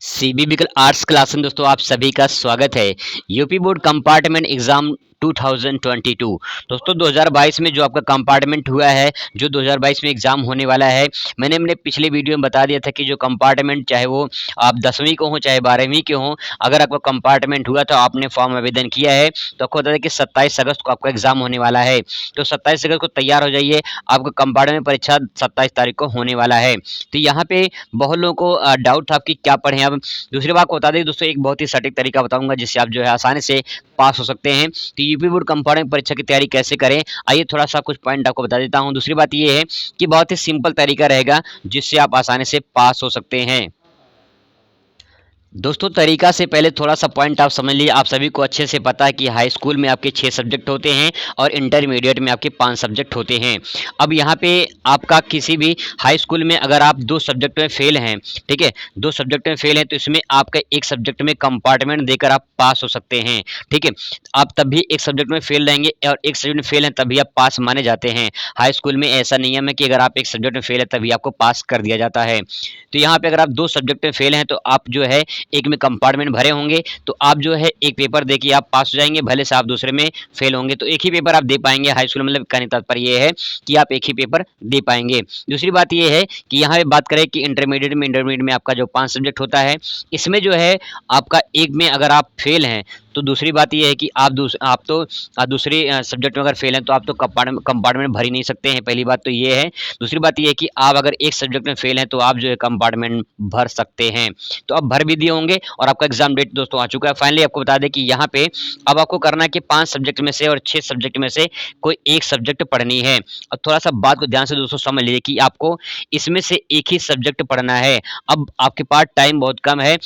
सीबीबीकल arts class में दोस्तों आप सभी का स्वागत है। यूपी बोर्ड कंपार्टमेंट एग्जाम 2022 दोस्तों 2022 में जो आपका कंपार्टमेंट हुआ है, जो 2022 में एग्जाम होने वाला है, मैंने अपने पिछले वीडियो में बता दिया था कि जो कंपार्टमेंट चाहे वो आप 10वीं को हो चाहे 12वीं के हो, अगर आपका कंपार्टमेंट हुआ तो आपने फॉर्म आवेदन किया है तो आपको बता दें कि 27 अगस्त को आपका एग्जाम होने वाला है। तो 27 अगस्त को तैयार हो जाइए, आपका कंपार्टमेंट परीक्षा 27 तारीख को होने वाला है। तो यहाँ पे बहुत लोगों को डाउट था कि क्या पढ़ें। अब दूसरी बात को बता दें दोस्तों, एक बहुत ही सटीक तरीका बताऊंगा जिससे आप जो है आसानी से पास हो सकते हैं। तो यूपी बोर्ड कंपार्टमेंट परीक्षा की तैयारी कैसे करें, आइए थोड़ा सा कुछ पॉइंट आपको बता देता हूं। दूसरी बात ये है कि बहुत ही सिंपल तरीका रहेगा जिससे आप आसानी से पास हो सकते हैं। दोस्तों तरीका से पहले थोड़ा सा पॉइंट आप समझ लीजिए। आप सभी को अच्छे से पता है कि हाई स्कूल में आपके 6 सब्जेक्ट होते हैं और इंटरमीडिएट में आपके 5 सब्जेक्ट होते हैं। अब यहाँ पे आपका किसी भी हाई स्कूल में अगर आप 2 सब्जेक्ट में फेल हैं, ठीक है, 2 सब्जेक्ट में फेल हैं तो इसमें आपका एक सब्जेक्ट में कंपार्टमेंट देकर आप पास हो सकते हैं, ठीक है। आप तब भी एक सब्जेक्ट में फेल रहेंगे और एक सब्जेक्ट में फेल हैं तभी आप पास माने जाते हैं। हाई स्कूल में ऐसा नियम है कि अगर आप एक सब्जेक्ट में फेल है तभी आपको पास कर दिया जाता है। तो यहाँ पे अगर आप 2 सब्जेक्ट में फेल हैं तो आप जो है एक में कंपार्टमेंट भरे होंगे तो आप जो है एक पेपर दे के आप पास हो जाएंगे, भले से आप दूसरे में फेल होंगे तो एक ही पेपर आप दे पाएंगे। हाई स्कूल मतलब कहने का तात्पर्य ये है कि आप एक ही पेपर दे पाएंगे। दूसरी बात ये है कि यहाँ पे बात करें कि इंटरमीडिएट में आपका जो 5 सब्जेक्ट होता है, इसमें जो है आपका एक में अगर आप फेल हैं तो दूसरी बात ये है कि आप दूसरे सब्जेक्ट में अगर फेल हैं तो आप तो कंपार्टमेंट भर ही नहीं सकते हैं। पहली बात तो ये है। दूसरी बात ये है कि आप अगर एक सब्जेक्ट में फेल हैं तो आप जो है कंपार्टमेंट भर सकते हैं। तो आप भर भी दिए होंगे और आपका एग्जाम डेट दोस्तों आ चुका है। फाइनली आपको बता दें कि यहाँ पे अब आपको करना है कि 5 सब्जेक्ट में से और 6 सब्जेक्ट में से कोई एक सब्जेक्ट पढ़नी है। और थोड़ा सा बात को ध्यान से दोस्तों समझ लीजिए कि आपको इसमें से एक ही सब्जेक्ट पढ़ना है। अब आपके पास टाइम बहुत कम है,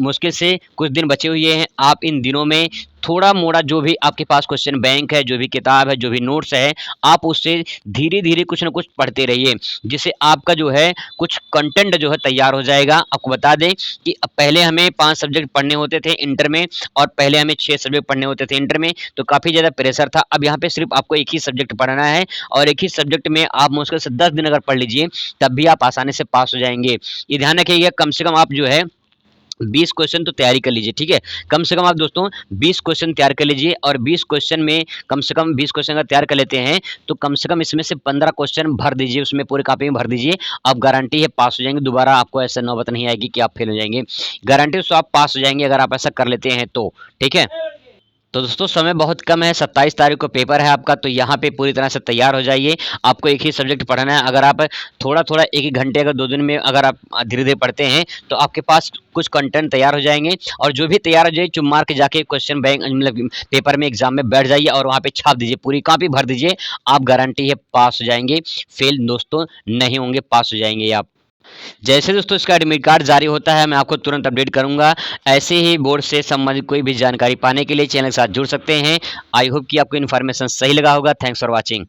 मुश्किल से कुछ दिन बचे हुए हैं। आप इन दिनों में थोड़ा मोड़ा जो भी आपके पास क्वेश्चन बैंक है, जो भी किताब है, जो भी नोट्स है, आप उससे धीरे धीरे कुछ ना कुछ पढ़ते रहिए जिससे आपका जो है कुछ कंटेंट जो है तैयार हो जाएगा। आपको बता दें कि पहले हमें 5 सब्जेक्ट पढ़ने होते थे इंटर में और पहले हमें 6 सब्जेक्ट पढ़ने होते थे इंटर में, तो काफ़ी ज़्यादा प्रेशर था। अब यहाँ पे सिर्फ आपको एक ही सब्जेक्ट पढ़ना है और एक ही सब्जेक्ट में आप मुश्किल से 10 दिन अगर पढ़ लीजिए तब भी आप आसानी से पास हो जाएंगे। ये ध्यान रखिएगा, कम से कम आप जो है 20 क्वेश्चन तो तैयारी कर लीजिए, ठीक है। कम से कम आप दोस्तों 20 क्वेश्चन तैयार कर लीजिए और 20 क्वेश्चन में कम से कम 20 क्वेश्चन अगर तैयार कर लेते हैं तो कम से कम इसमें से 15 क्वेश्चन भर दीजिए, उसमें पूरी कॉपी में भर दीजिए। आप गारंटी है पास हो जाएंगे। दोबारा आपको ऐसा नौबत नहीं आएगी कि आप फेल हो जाएंगे। गारंटी से आप पास हो जाएंगे अगर आप ऐसा कर लेते हैं तो, ठीक है। तो दोस्तों समय बहुत कम है, 27 तारीख को पेपर है आपका, तो यहाँ पे पूरी तरह से तैयार हो जाइए। आपको एक ही सब्जेक्ट पढ़ना है। अगर आप थोड़ा-थोड़ा 1-1 घंटे अगर 2 दिन में अगर आप धीरे-धीरे पढ़ते हैं तो आपके पास कुछ कंटेंट तैयार हो जाएँगे और जो भी तैयार हो जाए चुप मार के जाके क्वेश्चन बैंक मतलब पेपर में एग्जाम में बैठ जाइए और वहाँ पे छाप दीजिए, पूरी कॉपी भर दीजिए। आप गारंटी है पास हो जाएँगे, फेल दोस्तों नहीं होंगे, पास हो जाएँगे आप। जैसे दोस्तों इसका एडमिट कार्ड जारी होता है मैं आपको तुरंत अपडेट करूंगा। ऐसे ही बोर्ड से संबंधित कोई भी जानकारी पाने के लिए चैनल के साथ जुड़ सकते हैं। आई होप कि आपको इन्फॉर्मेशन सही लगा होगा। Thanks for watching.